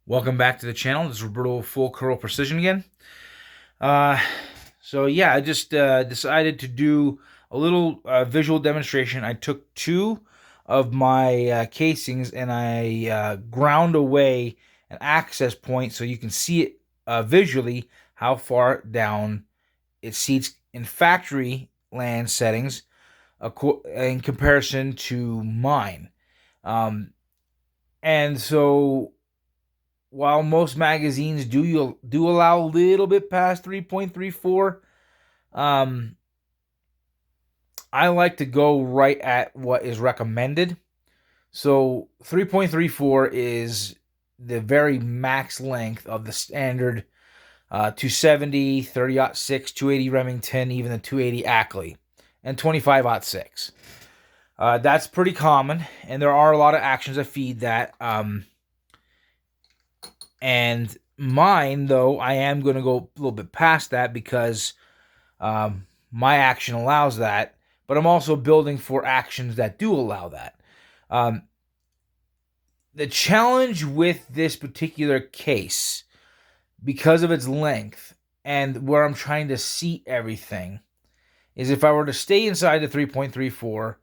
Welcome back to the channel. This is Roberto Full Curl Precision again. Uh, I just decided to do a little visual demonstration. I took two of my casings and I ground away an access point so you can see it visually how far down it seats in factory land settings in comparison to mine. Um, and so while most magazines do allow a little bit past 3.34, um, I like to go right at what is recommended. So 3.34 is the very max length of the standard 270, 30-06, 280 Remington, even the 280 Ackley, and 25-06. That's pretty common, and there are a lot of actions that feed that. And mine, though, I am going to go a little bit past that because my action allows that, but I'm also building for actions that do allow that. The challenge with this particular case, because of its length and where I'm trying to seat everything, is if I were to stay inside the 3.34,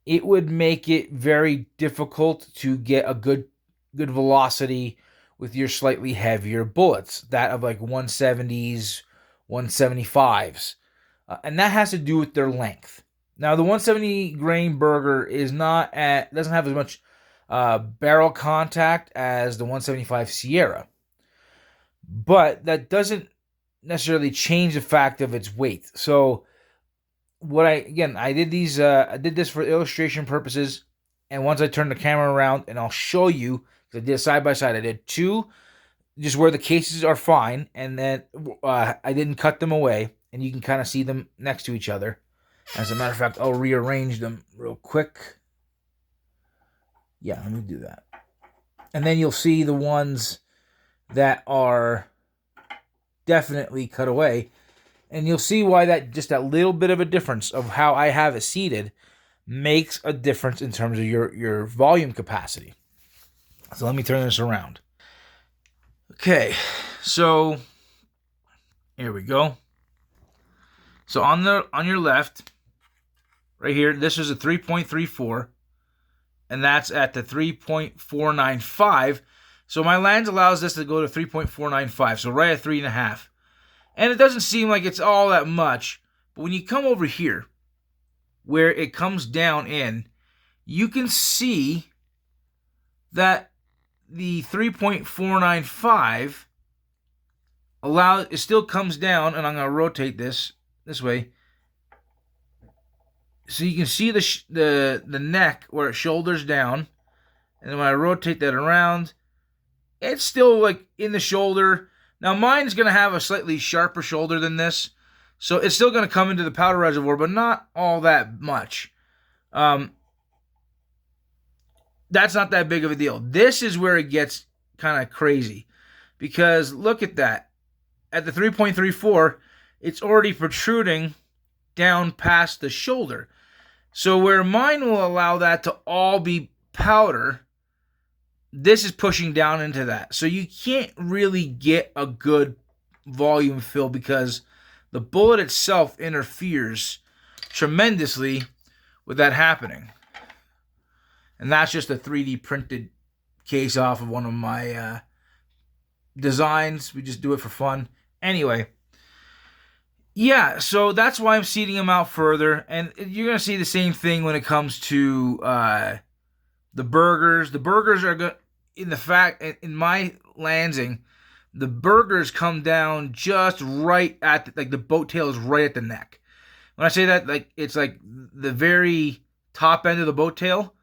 it would make it very difficult to get a good velocity with your slightly heavier bullets, that of like 170s, 175s. And that has to do with their length. Now, the 170 grain Berger doesn't have as much barrel contact as the 175 Sierra, but that doesn't necessarily change the fact of its weight. So, I did this for illustration purposes, and once I turn the camera around, and I'll show you, I did side by side. I did two, just where the cases are fine, and then I didn't cut them away, and you can kind of see them next to each other. As a matter of fact, I'll rearrange them real quick. Yeah, let me do that. And then you'll see the ones that are definitely cut away, and you'll see why that little bit of a difference of how I have it seated makes a difference in terms of your volume capacity. So let me turn this around. Okay, so here we go. So on your left, right here, this is a 3.34, and that's at the 3.495. So my lens allows this to go to 3.495, so right at 3.5. And it doesn't seem like it's all that much, but when you come over here, where it comes down in, you can see that the 3.495 it still comes down, and I'm going to rotate this way, so you can see the neck where it shoulders down, and then when I rotate that around, it's still like in the shoulder. Now mine's going to have a slightly sharper shoulder than this, so it's still going to come into the powder reservoir, but not all that much. That's not that big of a deal. This is where it gets kind of crazy, because look at that. At the 3.34, it's already protruding down past the shoulder. So where mine will allow that to all be powder, this is pushing down into that. So you can't really get a good volume fill because the bullet itself interferes tremendously with that happening. And that's just a 3D printed case off of one of my designs. We just do it for fun. Anyway, yeah, so that's why I'm seating them out further. And you're going to see the same thing when it comes to the Bergers. The Bergers are good in my Lansing, the Bergers come down just right at the boat tail is right at the neck. When I say that, it's like the very top end of the boat tail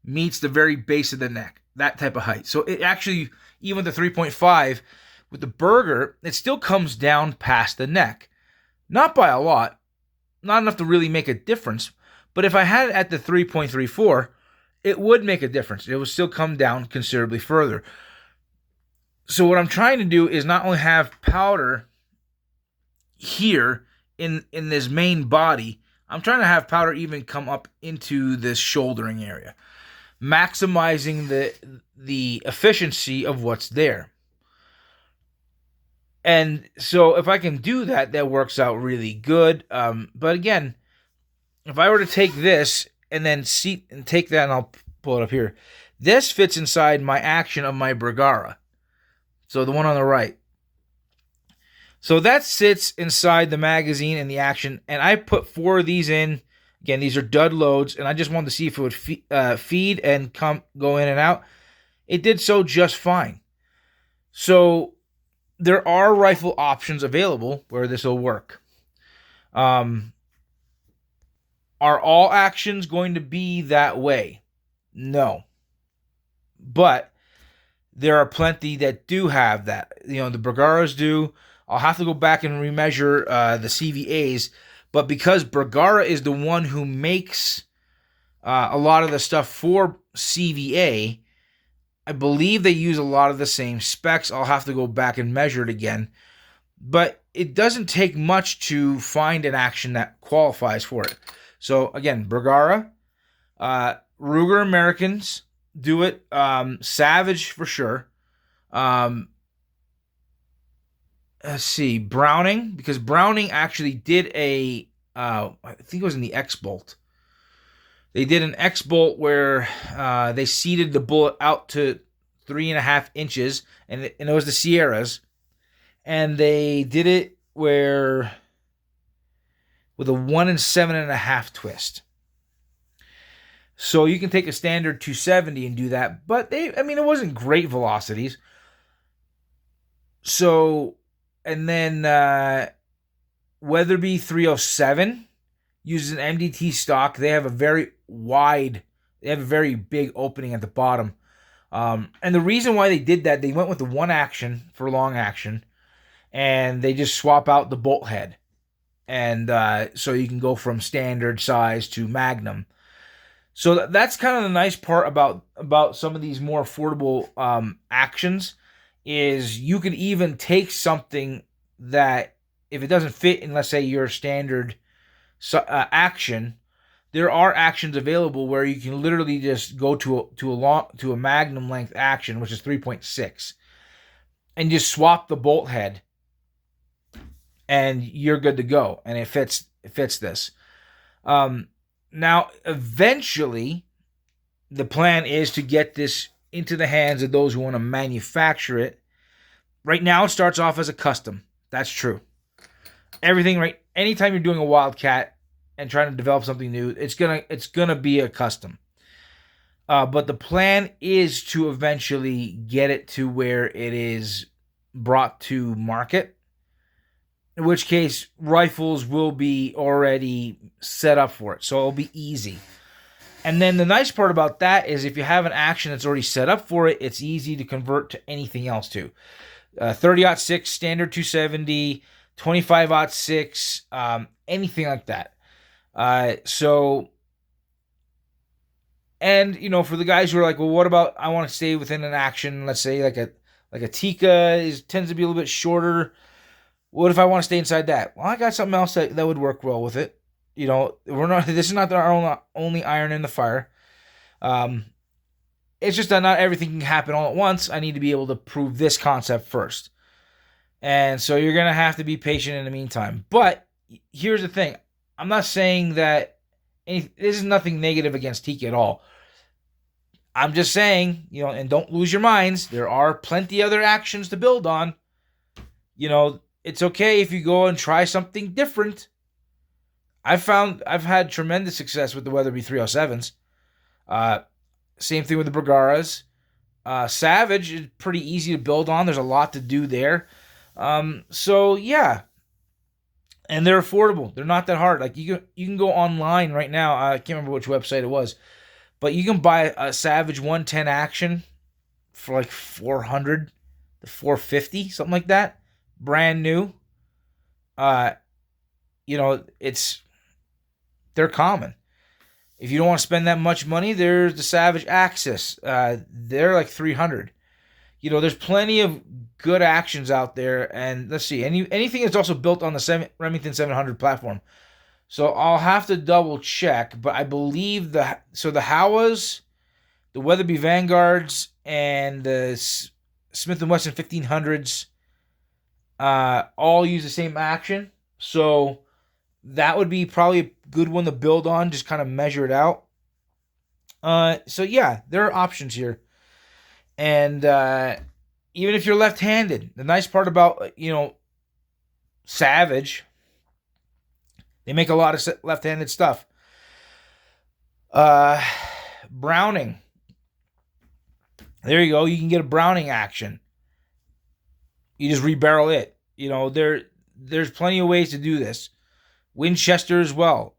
meets the very base of the neck, that type of height. So it actually, even the 3.5 with the Berger, it still comes down past the neck. Not by a lot, not enough to really make a difference, but if I had it at the 3.34, it would make a difference. It would still come down considerably further. So what I'm trying to do is not only have powder here in this main body, I'm trying to have powder even come up into this shouldering area. maximizing the efficiency of what's there. And so if I can do that, that works out really good. But again, if I were to take this and then take that, and I'll pull it up here, this fits inside my action of my Bergara. So the one on the right. So that sits inside the magazine and the action, and I put 4 of these in. Again, these are dud loads, and I just wanted to see if it would feed and go in and out. It did so just fine. So there are rifle options available where this will work. Are all actions going to be that way? No. But there are plenty that do have that. The Bergaras do. I'll have to go back and remeasure the CVAs, but because Bergara is the one who makes a lot of the stuff for CVA, I believe they use a lot of the same specs. I'll have to go back and measure it again, but it doesn't take much to find an action that qualifies for it. So again, Bergara, Ruger Americans do it, Savage for sure. Let's see, Browning, because Browning actually did I think it was in the X-Bolt. They did an X-Bolt where they seated the bullet out to 3.5 inches, and it was the Sierras. And they did it with a 1 7.5 twist. So you can take a standard 270 and do that, but it wasn't great velocities. So, and then Weatherby 307 uses an MDT stock. They have a very big opening at the bottom. And the reason why they did that, they went with the 1 action for long action, and they just swap out the bolt head. And so you can go from standard size to Magnum. So that's kind of the nice part about some of these more affordable actions, is you could even take something that, if it doesn't fit in, let's say, your standard action, there are actions available where you can literally just go to a Magnum length action, which is 3.6, and just swap the bolt head, and you're good to go, and it fits this. Now, eventually, the plan is to get this into the hands of those who want to manufacture it. Right now, it starts off as a custom. That's true. Anytime you're doing a Wildcat and trying to develop something new, it's gonna be a custom. But the plan is to eventually get it to where it is brought to market, in which case rifles will be already set up for it, so it'll be easy. And then the nice part about that is if you have an action that's already set up for it, it's easy to convert to anything else too. 30-06 standard 270, 25-06, anything like that. For the guys who are like, well, what about, I want to stay within an action, let's say like a Tikka tends to be a little bit shorter. What if I want to stay inside that? Well, I got something else that would work well with it. This is not our only iron in the fire. It's just that not everything can happen all at once. I need to be able to prove this concept first. And so you're going to have to be patient in the meantime. But here's the thing. I'm not saying that this is nothing negative against Tikka at all. I'm just saying, and don't lose your minds, there are plenty other actions to build on. It's okay if you go and try something different. I've had tremendous success with the Weatherby 307s. Same thing with the Bergaras. Savage is pretty easy to build on. There's a lot to do there. So yeah, and they're affordable. They're not that hard. Like you can go online right now. I can't remember which website it was, but you can buy a Savage 110 action for like $400 to $450, something like that, brand new. They're common. If you don't want to spend that much money, there's the Savage Axis. They're like $300. There's plenty of good actions out there. And let's see, anything that's also built on the Remington 700 platform. So I'll have to double check, but I believe the Howas, the Weatherby Vanguards and the Smith & Wesson 1500s all use the same action. So that would be probably a good one to build on, just kind of measure it out. So yeah, there are options here. And even if you're left-handed, the nice part about, Savage, they make a lot of left-handed stuff. Browning. There you go. You can get a Browning action. You just rebarrel it. There's plenty of ways to do this. Winchester as well.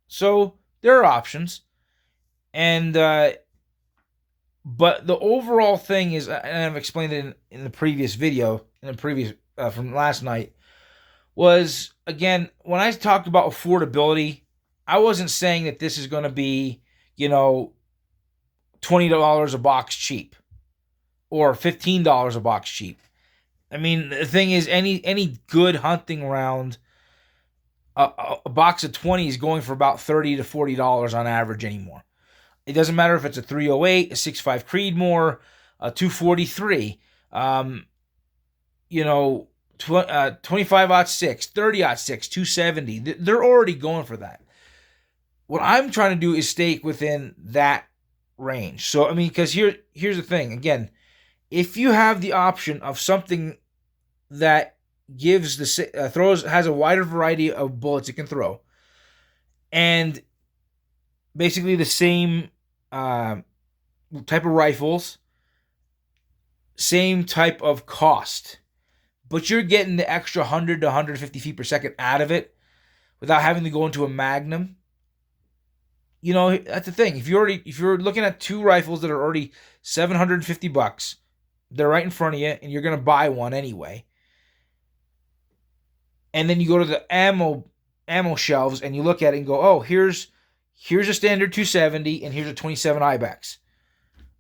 So there are options. And but the overall thing is, and I've explained it in the previous video, from last night, was, again, when I talked about affordability, I wasn't saying that this is going to be, $20 a box cheap or $15 a box cheap. I mean, the thing is, any good hunting round, a box of 20 is going for about $30 to $40 on average anymore. It doesn't matter if it's a 308, a 6.5 Creedmoor, a 243, 25-06, 30-06, 270. They're already going for that. What I'm trying to do is stay within that range. So, I mean, because here's the thing. Again, if you have the option of something that gives has a wider variety of bullets it can throw, and basically the same type of rifles, same type of cost, but you're getting the extra 100 to 150 feet per second out of it without having to go into a Magnum. That's the thing. If you're looking at two rifles that are already $750, they're right in front of you, and you're gonna buy one anyway. And then you go to the ammo shelves and you look at it and go, oh, here's a standard 270 and here's a 27 Ibex.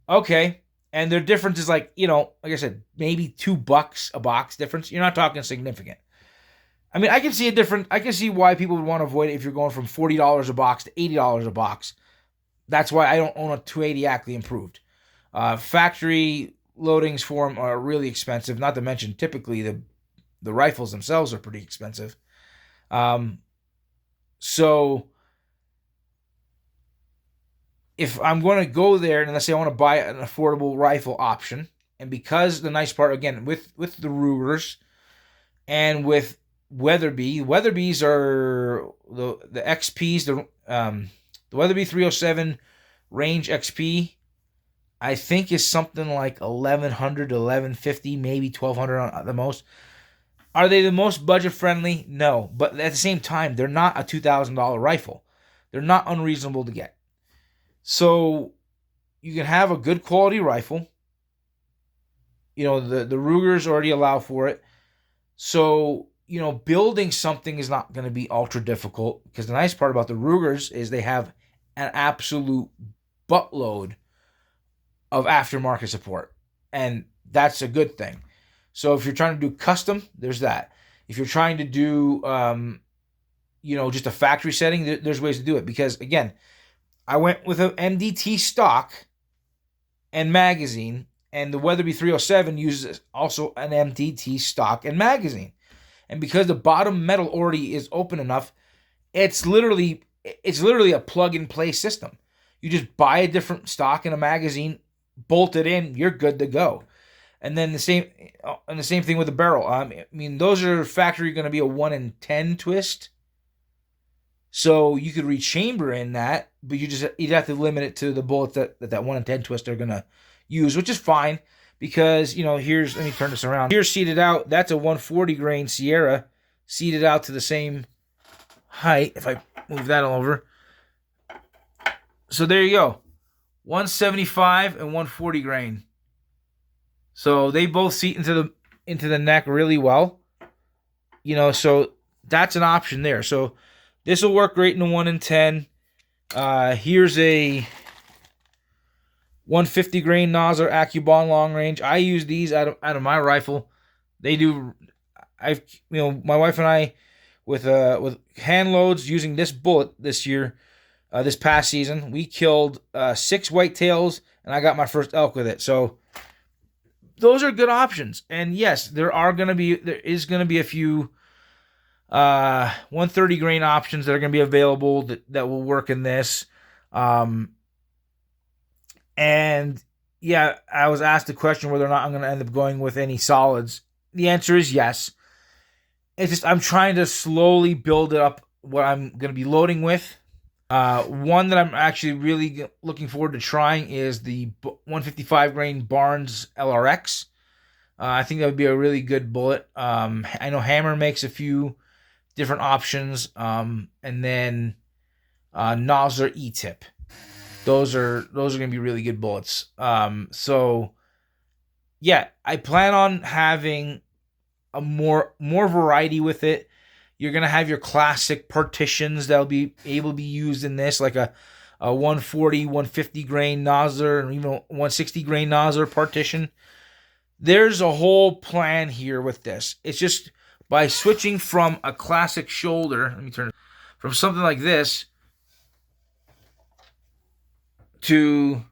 Okay. And their difference is like I said, maybe $2 a box difference. You're not talking significant. I mean, I can see why people would want to avoid it if you're going from $40 a box to $80 a box. That's why I don't own a 280 Ackley Improved. Factory loadings for them are really expensive, not to mention typically the rifles themselves are pretty expensive. So if I'm going to go there, and let's say I want to buy an affordable rifle option, and because the nice part, again, with the Rugers and with Weatherbys are the XPs, the Weatherby 307 Range XP, I think is something like $1,100 to $1,150, maybe $1,200 at the most. Are they the most budget friendly? No, but at the same time, they're not a $2,000 rifle. They're not unreasonable to get. So you can have a good quality rifle. The Rugers already allow for it. So, building something is not going to be ultra difficult, because the nice part about the Rugers is they have an absolute buttload of aftermarket support. And that's a good thing. So if you're trying to do custom, there's that. If you're trying to do, just a factory setting, there's ways to do it. Because, again, I went with an MDT stock and magazine, and the Weatherby 307 uses also an MDT stock and magazine. And because the bottom metal already is open enough, it's literally a plug-and-play system. You just buy a different stock and a magazine, bolt it in, you're good to go. And then the same thing with the barrel. I mean, those are factory going to be a 1 in 10 twist. So you could rechamber in that, but you'd have to limit it to the bullets that 1 in 10 twist are going to use, which is fine, because, let me turn this around. Here's seated out. That's a 140 grain Sierra seated out to the same height. If I move that all over. So there you go. 175 and 140 grain. So they both seat into the neck really well. So that's an option there. So this will work great in the 1 in 10. Here's a 150 grain Nosler AccuBond long range. I use these out of my rifle. They do. My wife and I, with hand loads using this bullet this year, this past season. We killed 6 whitetails, and I got my first elk with it. So those are good options. And yes, there is gonna be a few 130 grain options that are gonna be available that will work in this. And yeah, I was asked the question whether or not I'm gonna end up going with any solids. The answer is yes. It's just I'm trying to slowly build it up what I'm gonna be loading with. One that I'm actually really looking forward to trying is the 155 grain Barnes LRX. I think that would be a really good bullet. I know Hammer makes a few different options, and then Nosler E-tip. Those are going to be really good bullets. So yeah, I plan on having a more variety with it. You're going to have your classic partitions that'll be able to be used in this, like a 140, 150 grain Nosler, and even 160 grain Nosler partition. There's a whole plan here with this. It's just by switching from a classic shoulder, let me turn it, from something like this to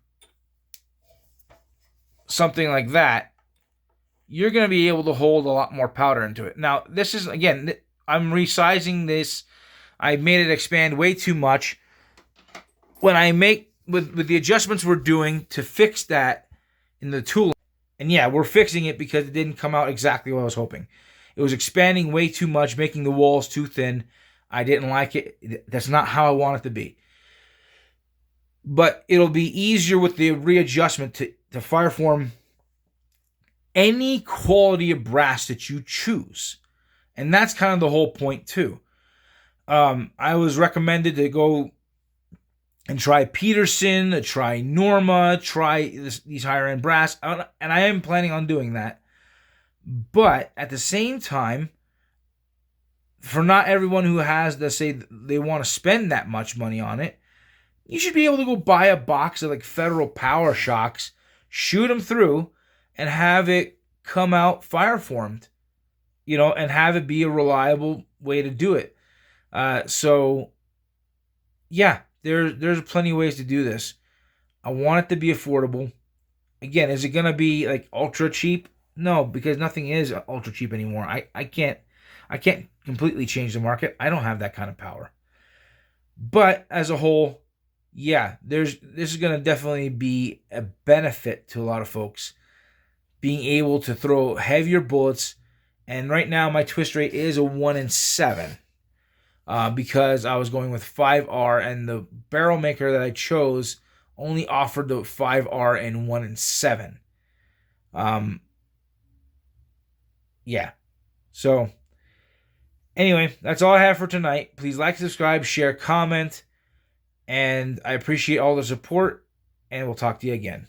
something like that, you're going to be able to hold a lot more powder into it. Now, this is, again, I'm resizing this. I made it expand way too much. When I make, with the adjustments we're doing to fix that in the tool, and yeah, we're fixing it because it didn't come out exactly what I was hoping. It was expanding way too much, making the walls too thin. I didn't like it. That's not how I want it to be. But it'll be easier with the readjustment to fireform any quality of brass that you choose. And that's kind of the whole point too. I was recommended to go and try Peterson, try Norma, try these higher end brass, and I am planning on doing that. But at the same time, for not everyone who has to say they want to spend that much money on it, you should be able to go buy a box of like Federal Power Shocks, shoot them through, and have it come out fire formed, and have it be a reliable way to do it. So yeah, there's plenty of ways to do this. I want it to be affordable. Again, is it going to be like ultra cheap? No, because nothing is ultra cheap anymore. I can't completely change the market. I don't have that kind of power. But as a whole, yeah, this is going to definitely be a benefit to a lot of folks, being able to throw heavier bullets. And right now my twist rate is a 1 in 7. Because I was going with 5R, and the barrel maker that I chose only offered the 5R and 1 in 7. Yeah. So anyway, that's all I have for tonight. Please like, subscribe, share, comment, and I appreciate all the support, and we'll talk to you again.